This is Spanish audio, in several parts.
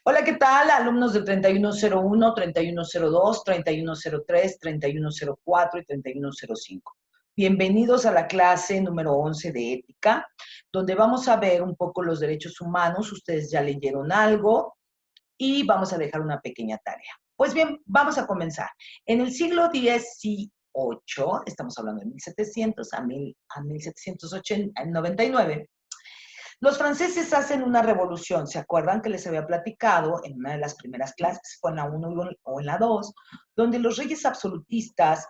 Hola, ¿qué tal? Alumnos de 3101, 3102, 3103, 3104 y 3105. Bienvenidos a la clase número 11 de ética, donde vamos a ver un poco los derechos humanos. Ustedes ya leyeron algo y vamos a dejar una pequeña tarea. Pues bien, vamos a comenzar. En el siglo XVIII, estamos hablando de 1700 a 1799, los franceses hacen una revolución. ¿Se acuerdan que les había platicado en una de las primeras clases, fue en la 1 o en la 2, donde los reyes absolutistas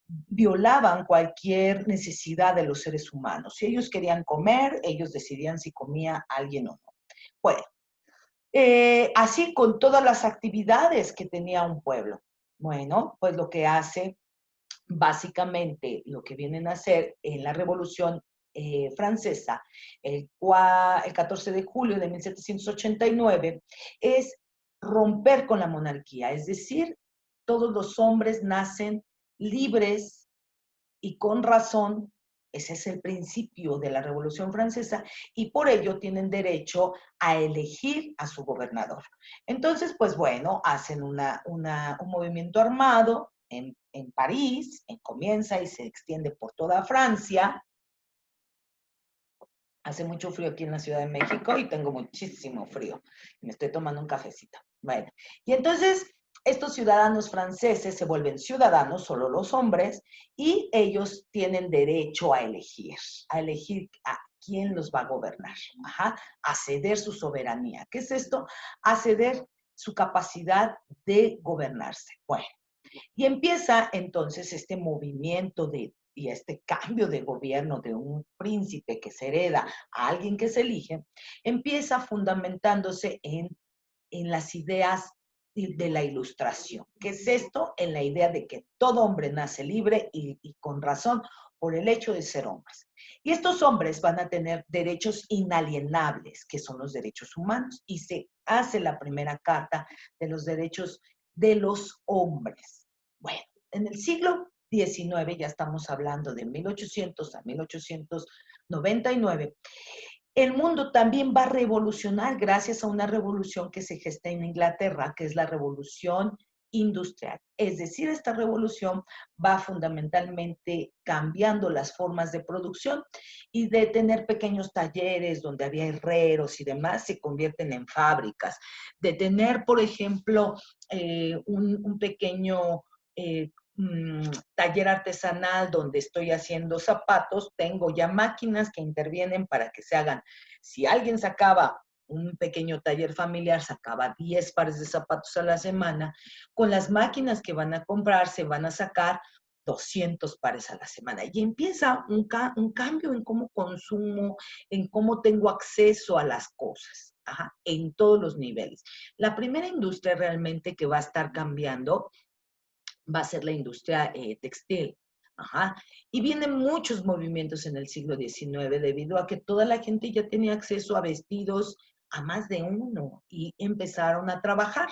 violaban cualquier necesidad de los seres humanos? Si ellos querían comer, ellos decidían si comía alguien o no. Bueno, así con todas las actividades que tenía un pueblo. Bueno, pues lo que hace básicamente lo que vienen a hacer en la Revolución Francesa, el 14 de julio de 1789, es romper con la monarquía, es decir, todos los hombres nacen libres y con razón. Ese es el principio de la Revolución Francesa y por ello tienen derecho a elegir a su gobernador. Entonces, pues bueno, hacen un movimiento armado en París, comienza y se extiende por toda Francia. Hace mucho frío aquí en la Ciudad de México y tengo muchísimo frío. Me estoy tomando un cafecito. Bueno, y entonces estos ciudadanos franceses se vuelven ciudadanos, solo los hombres, y ellos tienen derecho a elegir a quién los va a gobernar, a ceder su soberanía. ¿Qué es esto? A ceder su capacidad de gobernarse. Bueno, y empieza entonces este movimiento y este cambio de gobierno de un príncipe que se hereda a alguien que se elige, empieza fundamentándose en las ideas de la ilustración. ¿Qué es esto? En la idea de que todo hombre nace libre y con razón por el hecho de ser hombres. Y estos hombres van a tener derechos inalienables, que son los derechos humanos, y se hace la primera carta de los derechos de los hombres. Bueno, en el siglo XIX, ya estamos hablando de 1800 a 1899, el mundo también va a revolucionar gracias a una revolución que se gesta en Inglaterra, que es la revolución industrial. Es decir, esta revolución va fundamentalmente cambiando las formas de producción y de tener pequeños talleres donde había herreros y demás, se convierten en fábricas. De tener, por ejemplo, un pequeño eh, taller artesanal donde estoy haciendo zapatos, tengo ya máquinas que intervienen para que se hagan. Si alguien sacaba un pequeño taller familiar, sacaba 10 pares de zapatos a la semana, con las máquinas que van a comprar se van a sacar 200 pares a la semana. Y empieza un cambio en cómo consumo, en cómo tengo acceso a las cosas, en todos los niveles. La primera industria realmente que va a estar cambiando va a ser la industria textil. Y vienen muchos movimientos en el siglo XIX debido a que toda la gente ya tenía acceso a vestidos a más de uno y empezaron a trabajar.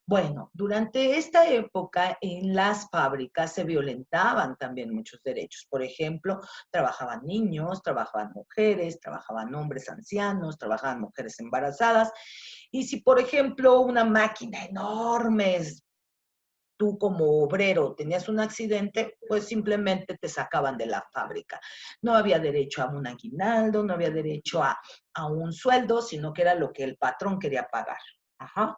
Bueno, durante esta época en las fábricas se violentaban también muchos derechos. Por ejemplo, trabajaban niños, trabajaban mujeres, trabajaban hombres ancianos, trabajaban mujeres embarazadas. Y si, por ejemplo, una máquina enorme, tú como obrero tenías un accidente, pues simplemente te sacaban de la fábrica. No había derecho a un aguinaldo, no había derecho a un sueldo, sino que era lo que el patrón quería pagar. Ajá.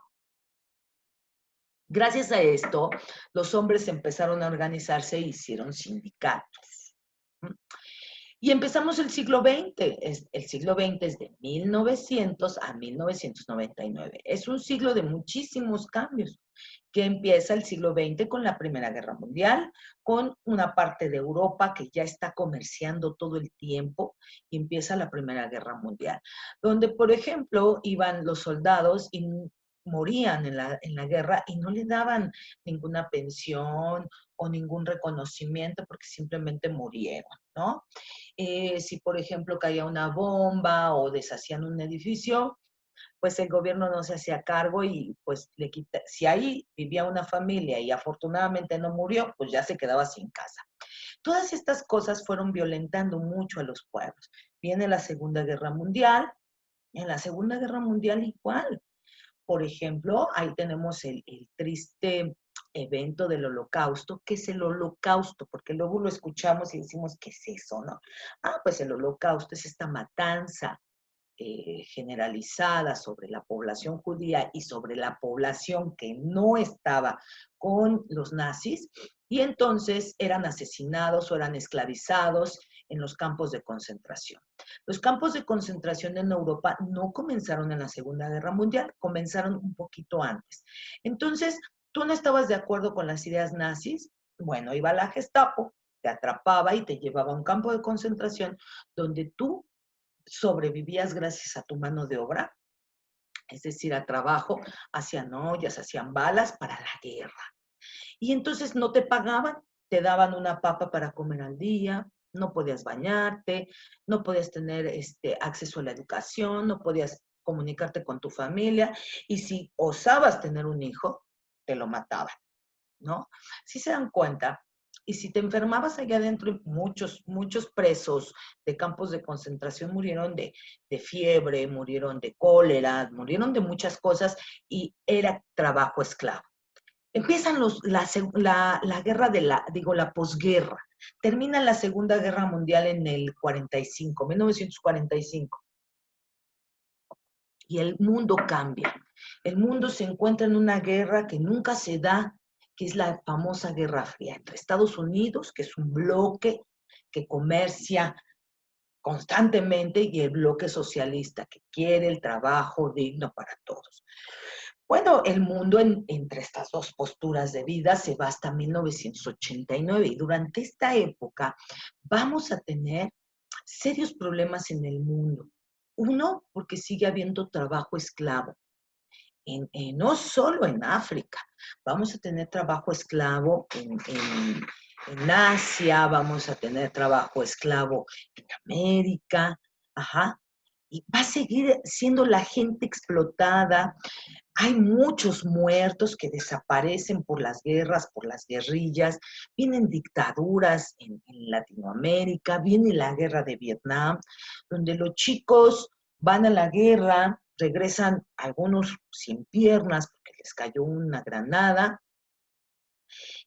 Gracias a esto, los hombres empezaron a organizarse e hicieron sindicatos. Y empezamos el siglo XX. El siglo XX es de 1900 a 1999. Es un siglo de muchísimos cambios, que empieza el siglo XX con la Primera Guerra Mundial, con una parte de Europa que ya está comerciando todo el tiempo, y empieza la Primera Guerra Mundial, donde, por ejemplo, iban los soldados y morían en la guerra y no le daban ninguna pensión o ningún reconocimiento porque simplemente murieron, ¿no? Si, por ejemplo, caía una bomba o deshacían un edificio, pues el gobierno no se hacía cargo y pues le quita, si ahí vivía una familia y afortunadamente no murió, pues ya se quedaba sin casa. Todas estas cosas fueron violentando mucho a los pueblos. Viene la Segunda Guerra Mundial, en la Segunda Guerra Mundial igual. por ejemplo, ahí tenemos el triste evento del Holocausto. ¿Qué es el Holocausto? Porque luego lo escuchamos y decimos, ¿qué es eso, no? Ah, pues el Holocausto es esta matanza generalizada sobre la población judía y sobre la población que no estaba con los nazis, y entonces eran asesinados o eran esclavizados en los campos de concentración. Los campos de concentración en Europa no comenzaron en la Segunda Guerra Mundial, comenzaron un poquito antes. Entonces, ¿tú no estabas de acuerdo con las ideas nazis? Bueno, iba la Gestapo, te atrapaba y te llevaba a un campo de concentración donde tú sobrevivías gracias a tu mano de obra, es decir, a trabajo, hacían ollas, hacían balas para la guerra. Y entonces no te pagaban, te daban una papa para comer al día, no podías bañarte, no podías tener acceso a la educación, no podías comunicarte con tu familia, y si osabas tener un hijo, te lo mataban, ¿no? Si se dan cuenta, y si te enfermabas allá adentro, muchos presos de campos de concentración murieron de fiebre, murieron de cólera, murieron de muchas cosas, y era trabajo esclavo. Empiezan la guerra la posguerra. Termina la Segunda Guerra Mundial en el 45, 1945. Y el mundo cambia. El mundo se encuentra en una guerra que nunca se da, que es la famosa Guerra Fría entre Estados Unidos, que es un bloque que comercia constantemente, y el bloque socialista, que quiere el trabajo digno para todos. Bueno, el mundo entre estas dos posturas de vida se va hasta 1989, y durante esta época vamos a tener serios problemas en el mundo. Uno, porque sigue habiendo trabajo esclavo. No solo en África, vamos a tener trabajo esclavo en Asia, vamos a tener trabajo esclavo en América, ajá, y va a seguir siendo la gente explotada. Hay muchos muertos que desaparecen por las guerras, por las guerrillas, vienen dictaduras en Latinoamérica, viene la guerra de Vietnam, donde los chicos van a la guerra, regresan algunos sin piernas porque les cayó una granada,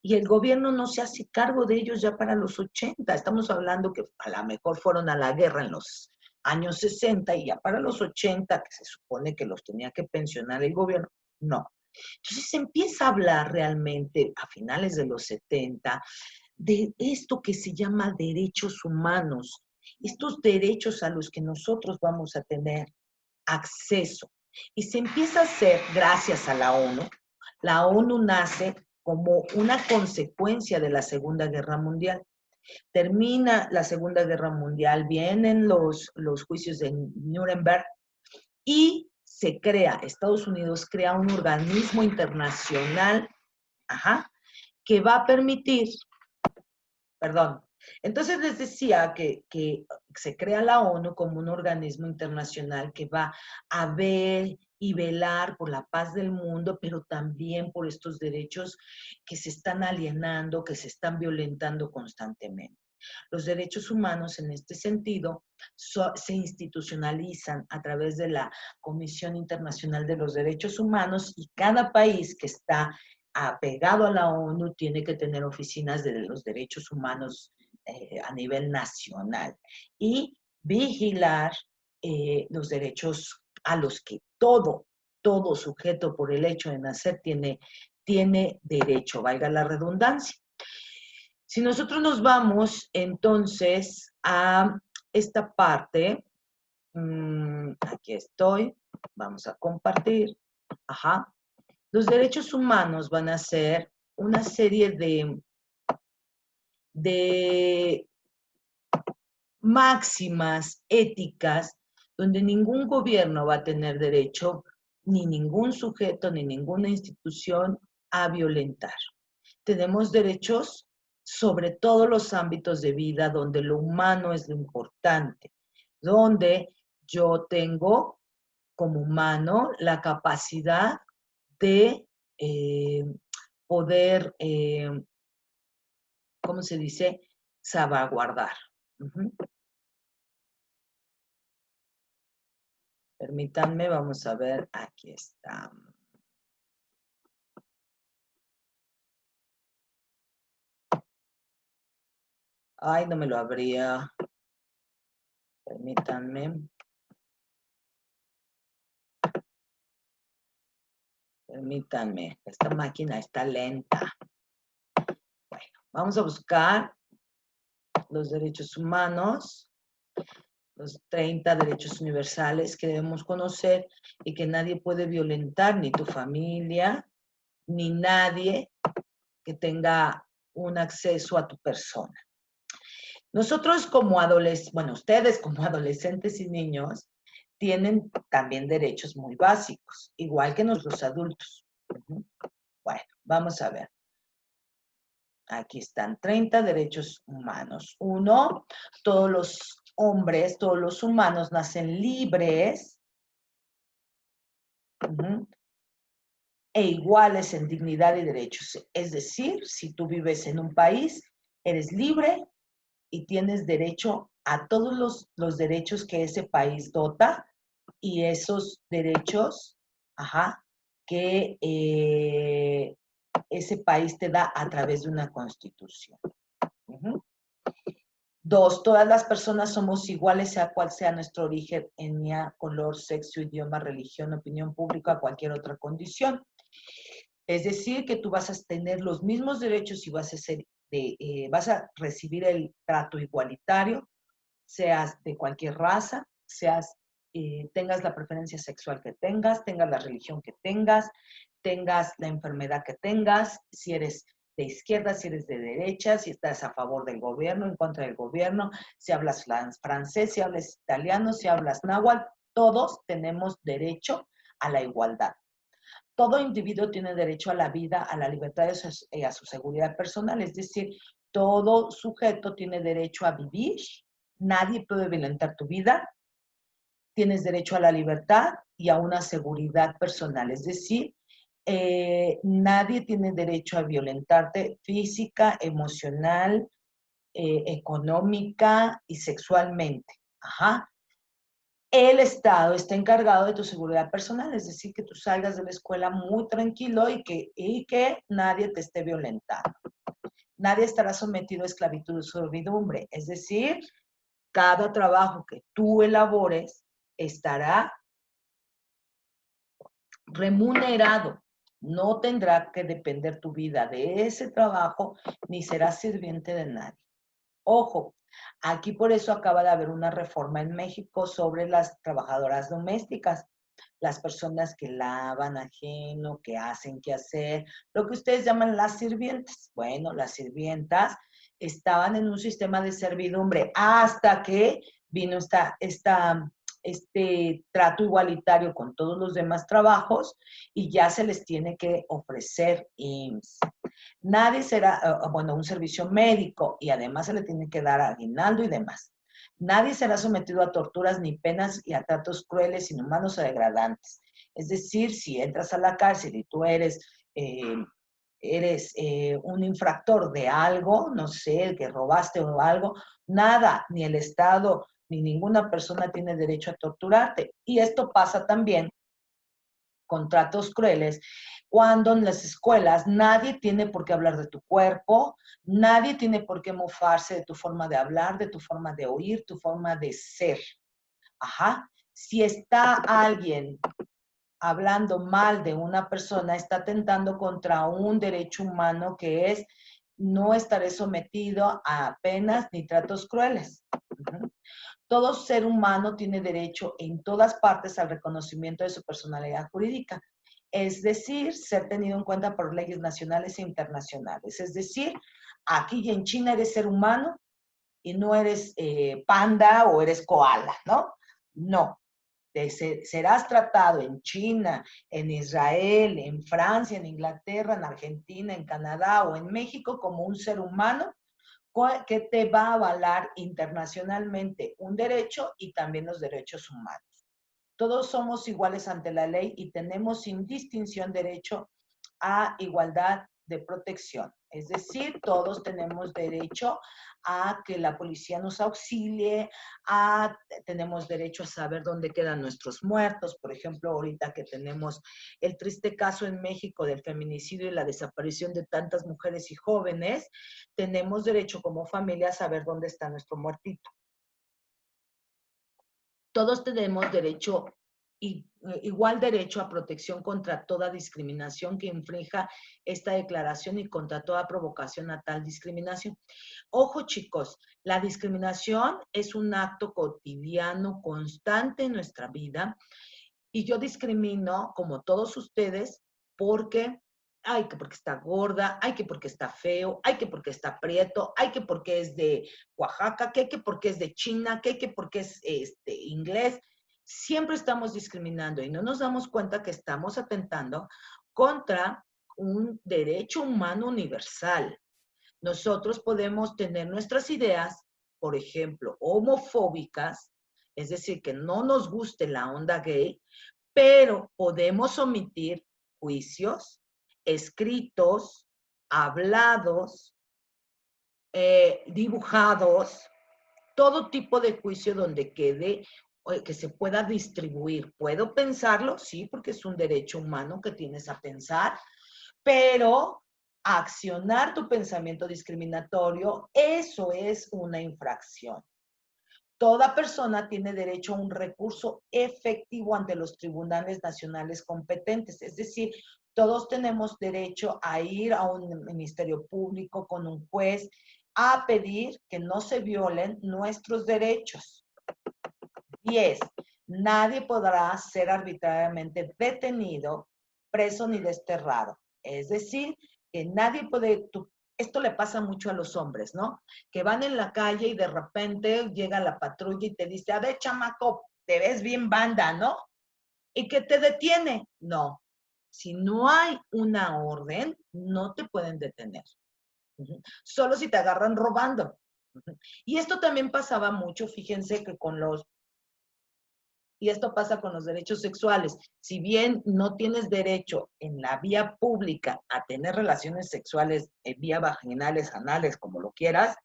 y el gobierno no se hace cargo de ellos ya para los 80. Estamos hablando que a lo mejor fueron a la guerra en los años 60, y ya para los 80, que se supone que los tenía que pensionar el gobierno, no. Entonces se empieza a hablar realmente a finales de los 70 de esto que se llama derechos humanos, estos derechos a los que nosotros vamos a tener acceso. Y se empieza a hacer gracias a la ONU. La ONU nace como una consecuencia de la Segunda Guerra Mundial. Termina la Segunda Guerra Mundial, vienen los juicios de Nuremberg, y se crea, Estados Unidos crea un organismo internacional, ajá, que va a permitir, perdón, entonces les decía que se crea la ONU como un organismo internacional que va a ver y velar por la paz del mundo, pero también por estos derechos que se están alienando, que se están violentando constantemente. Los derechos humanos, en este sentido, se institucionalizan a través de la Comisión Internacional de los Derechos Humanos, y cada país que está apegado a la ONU tiene que tener oficinas de los derechos humanos a nivel nacional, y vigilar los derechos a los que todo sujeto por el hecho de nacer tiene derecho, valga la redundancia. Si nosotros nos vamos entonces a esta parte, aquí estoy, vamos a compartir, ajá. Los derechos humanos van a ser una serie de máximas éticas donde ningún gobierno va a tener derecho, ni ningún sujeto, ni ninguna institución, a violentar. Tenemos derechos sobre todos los ámbitos de vida donde lo humano es lo importante, donde yo tengo como humano la capacidad de poder, ¿cómo se dice? Salvaguardar. Permítanme, vamos a ver, aquí está. Ay, no me lo abría. Permítanme. Permítanme, esta máquina está lenta. Bueno, vamos a buscar los derechos humanos, los 30 derechos universales que debemos conocer y que nadie puede violentar, ni tu familia, ni nadie que tenga un acceso a tu persona. Nosotros como adolescentes, bueno, ustedes como adolescentes y niños, tienen también derechos muy básicos, igual que los adultos. Bueno, vamos a ver. Aquí están 30 derechos humanos. Uno, todos los hombres, todos los humanos nacen libres e iguales en dignidad y derechos. Es decir, si tú vives en un país, eres libre y tienes derecho a todos los derechos que ese país dota y esos derechos, que ese país te da a través de una constitución. Dos, todas las personas somos iguales, sea cual sea nuestro origen, etnia, color, sexo, idioma, religión, opinión pública, cualquier otra condición. Es decir, que tú vas a tener los mismos derechos y vas a recibir el trato igualitario, seas de cualquier raza, tengas la preferencia sexual que tengas la religión que tengas la enfermedad que tengas, si eres de izquierda, si eres de derecha, si estás a favor del gobierno, en contra del gobierno, si hablas francés, si hablas italiano, si hablas náhuatl, todos tenemos derecho a la igualdad. Todo individuo tiene derecho a la vida, a la libertad y a su seguridad personal, es decir, todo sujeto tiene derecho a vivir, nadie puede violentar tu vida, tienes derecho a la libertad y a una seguridad personal, es decir, nadie tiene derecho a violentarte física, emocional, económica y sexualmente. El Estado está encargado de tu seguridad personal, es decir, que tú salgas de la escuela muy tranquilo y que nadie te esté violentando. Nadie estará sometido a esclavitud o servidumbre, es decir, cada trabajo que tú elabores estará remunerado. No tendrá que depender tu vida de ese trabajo, ni serás sirviente de nadie. Ojo, aquí por eso acaba de haber una reforma en México sobre las trabajadoras domésticas, las personas que lavan ajeno, que hacen que hacer, lo que ustedes llaman las sirvientas. Bueno, las sirvientas estaban en un sistema de servidumbre hasta que vino este trato igualitario con todos los demás trabajos y ya se les tiene que ofrecer IMSS. Nadie será, un servicio médico y además se le tiene que dar aguinaldo y demás. Nadie será sometido a torturas ni penas y a tratos crueles, inhumanos o degradantes. Es decir, si entras a la cárcel y tú eres un infractor de algo, no sé, que robaste o algo, nada, ni el Estado ni ninguna persona tiene derecho a torturarte. Y esto pasa también con tratos crueles, cuando en las escuelas nadie tiene por qué hablar de tu cuerpo, nadie tiene por qué mofarse de tu forma de hablar, de tu forma de oír, tu forma de ser. Si está alguien hablando mal de una persona, está atentando contra un derecho humano que es no estaré sometido a penas ni tratos crueles. Todo ser humano tiene derecho en todas partes al reconocimiento de su personalidad jurídica, es decir, ser tenido en cuenta por leyes nacionales e internacionales. Es decir, aquí y en China eres ser humano y no eres panda o eres koala, ¿no? No. Serás tratado en China, en Israel, en Francia, en Inglaterra, en Argentina, en Canadá o en México como un ser humano que te va a avalar internacionalmente un derecho y también los derechos humanos. Todos somos iguales ante la ley y tenemos sin distinción derecho a igualdad de protección. Es decir, todos tenemos derecho a que la policía nos auxilie, tenemos derecho a saber dónde quedan nuestros muertos. Por ejemplo, ahorita que tenemos el triste caso en México del feminicidio y la desaparición de tantas mujeres y jóvenes, tenemos derecho como familia a saber dónde está nuestro muertito. Todos tenemos derecho, igual derecho a protección contra toda discriminación que infrinja esta declaración y contra toda provocación a tal discriminación. Ojo, chicos, la discriminación es un acto cotidiano, constante en nuestra vida, y yo discrimino, como todos ustedes, porque ay, que porque está gorda, ay, que porque está feo, ay, que porque está prieto, ay, que porque es de Oaxaca, que porque es de China, que porque es inglés. Siempre estamos discriminando y no nos damos cuenta que estamos atentando contra un derecho humano universal. Nosotros podemos tener nuestras ideas, por ejemplo, homofóbicas, es decir, que no nos guste la onda gay, pero podemos omitir juicios, escritos, hablados, dibujados, todo tipo de juicio donde quede, que se pueda distribuir. ¿Puedo pensarlo? Sí, porque es un derecho humano que tienes a pensar, pero accionar tu pensamiento discriminatorio, eso es una infracción. Toda persona tiene derecho a un recurso efectivo ante los tribunales nacionales competentes, es decir, todos tenemos derecho a ir a un ministerio público con un juez a pedir que no se violen nuestros derechos. 10. Nadie podrá ser arbitrariamente detenido, preso ni desterrado. Es decir, que nadie puede, esto le pasa mucho a los hombres, ¿no? Que van en la calle y de repente llega la patrulla y te dice, a ver, chamaco, te ves bien banda, ¿no? Y que te detiene. No. Si no hay una orden, no te pueden detener. Solo si te agarran robando. Y esto también pasaba mucho, fíjense que y esto pasa con los derechos sexuales. Si bien no tienes derecho en la vía pública a tener relaciones sexuales vía vaginales, anales, como lo quieras,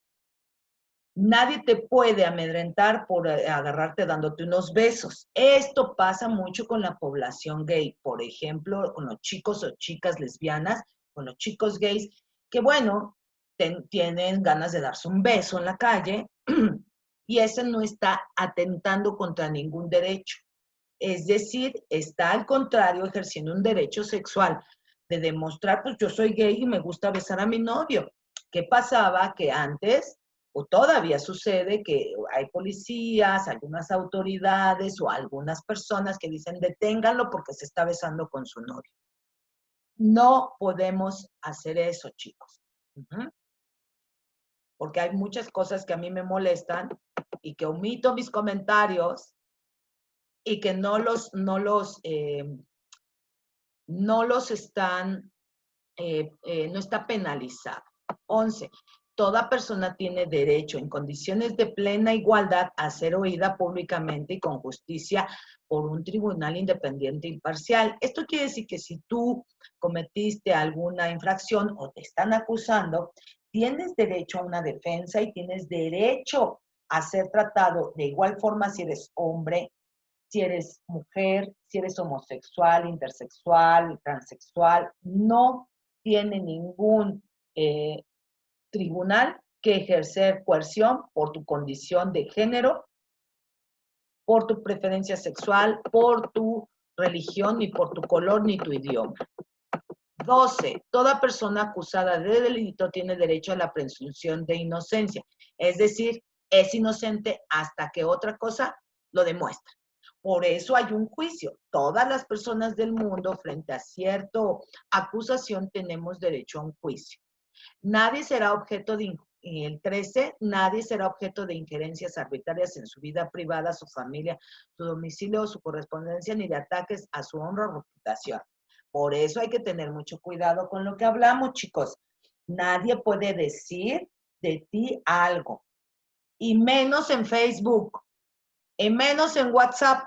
nadie te puede amedrentar por agarrarte dándote unos besos. Esto pasa mucho con la población gay, por ejemplo, con los chicos o chicas lesbianas, con los chicos gays, que bueno, tienen ganas de darse un beso en la calle y ese no está atentando contra ningún derecho. Es decir, está al contrario ejerciendo un derecho sexual de demostrar, pues yo soy gay y me gusta besar a mi novio. ¿Qué pasaba? Que antes, o todavía sucede, que hay policías, algunas autoridades o algunas personas que dicen deténganlo porque se está besando con su novio. No podemos hacer eso, chicos. Porque hay muchas cosas que a mí me molestan y que omito mis comentarios y que no está penalizado. 11. Toda persona tiene derecho en condiciones de plena igualdad a ser oída públicamente y con justicia por un tribunal independiente e imparcial. Esto quiere decir que si tú cometiste alguna infracción o te están acusando, tienes derecho a una defensa y tienes derecho a ser tratado de igual forma si eres hombre, si eres mujer, si eres homosexual, intersexual, transexual. No tiene ningún tribunal que ejercer coerción por tu condición de género, por tu preferencia sexual, por tu religión, ni por tu color, ni tu idioma. 12. Toda persona acusada de delito tiene derecho a la presunción de inocencia. Es decir, es inocente hasta que otra cosa lo demuestre. Por eso hay un juicio. Todas las personas del mundo, frente a cierta acusación, tenemos derecho a un juicio. Nadie será objeto de, el 13, nadie será objeto de injerencias arbitrarias en su vida privada, su familia, su domicilio o su correspondencia, ni de ataques a su honra o reputación. Por eso hay que tener mucho cuidado con lo que hablamos, chicos. Nadie puede decir de ti algo, y menos en Facebook, y menos en WhatsApp,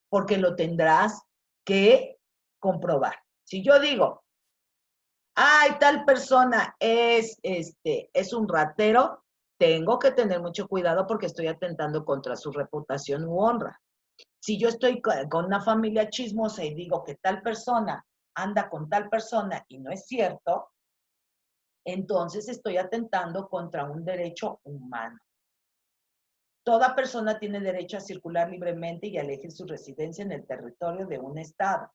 porque lo tendrás que comprobar. Si yo digo, Ay, tal persona es un ratero, tengo que tener mucho cuidado porque estoy atentando contra su reputación u honra. Si yo estoy con una familia chismosa y digo que tal persona anda con tal persona y no es cierto, entonces estoy atentando contra un derecho humano. Toda persona tiene derecho a circular libremente y a elegir su residencia en el territorio de un estado.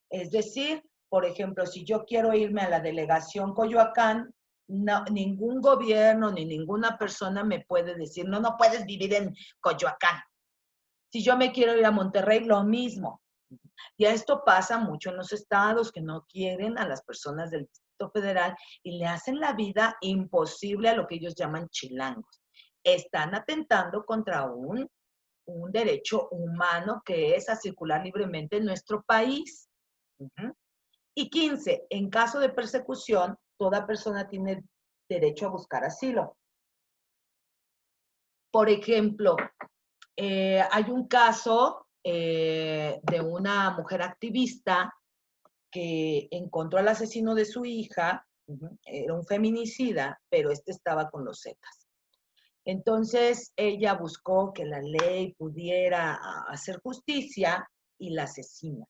Es decir, por ejemplo, si yo quiero irme a la delegación Coyoacán, no, ningún gobierno ni ninguna persona me puede decir, no, no puedes vivir en Coyoacán. Si yo me quiero ir a Monterrey, lo mismo. Y esto pasa mucho en los estados que no quieren a las personas del Distrito Federal y le hacen la vida imposible a lo que ellos llaman chilangos. Están atentando contra un derecho humano que es a circular libremente en nuestro país. Uh-huh. Y 15, en caso de persecución, toda persona tiene derecho a buscar asilo. Por ejemplo, hay un caso de una mujer activista que encontró al asesino de su hija, era un feminicida, pero estaba con los Zetas. Entonces ella buscó que la ley pudiera hacer justicia y la asesina.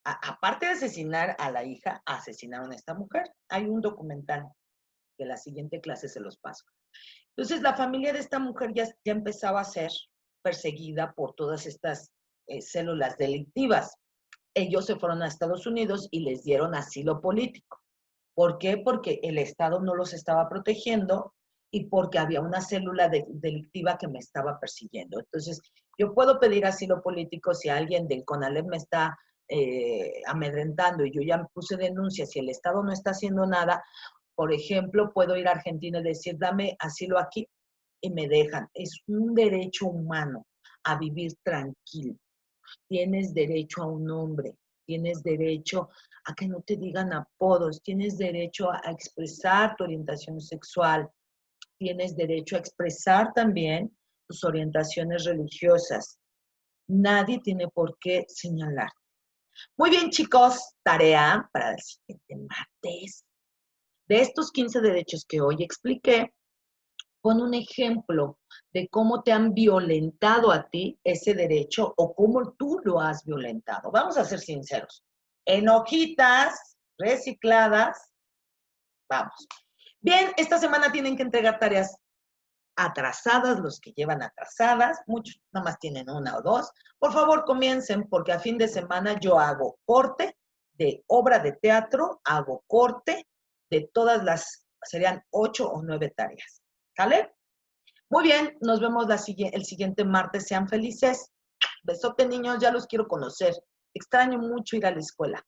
Aparte de asesinar a la hija, asesinaron a esta mujer. Hay un documental que la siguiente clase se los paso. Entonces la familia de esta mujer ya empezaba a ser perseguida por todas estas células delictivas. Ellos se fueron a Estados Unidos y les dieron asilo político. ¿Por qué? Porque el Estado no los estaba protegiendo y porque había una célula delictiva que me estaba persiguiendo. Entonces, yo puedo pedir asilo político si alguien del CONALEP me está amedrentando y yo ya puse denuncias y el Estado no está haciendo nada. Por ejemplo, puedo ir a Argentina y decir, dame asilo aquí y me dejan. Es un derecho humano a vivir tranquilo. Tienes derecho a un nombre, tienes derecho a que no te digan apodos, tienes derecho a expresar tu orientación sexual, tienes derecho a expresar también tus orientaciones religiosas. Nadie tiene por qué señalar. Muy bien, chicos, tarea para el siguiente martes. De estos 15 derechos que hoy expliqué, pon un ejemplo de cómo te han violentado a ti ese derecho o cómo tú lo has violentado. Vamos a ser sinceros. En hojitas recicladas, vamos. Bien, esta semana tienen que entregar tareas atrasadas, los que llevan atrasadas, muchos nada más tienen una o dos. Por favor, comiencen porque a fin de semana yo hago corte de obra de teatro, hago corte de todas las, serían 8 o 9 tareas. ¿Sale? Muy bien, nos vemos el siguiente martes. Sean felices. Besote, niños, ya los quiero conocer. Extraño mucho ir a la escuela.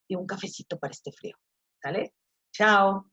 Y un cafecito para este frío. ¿Sale? Chao.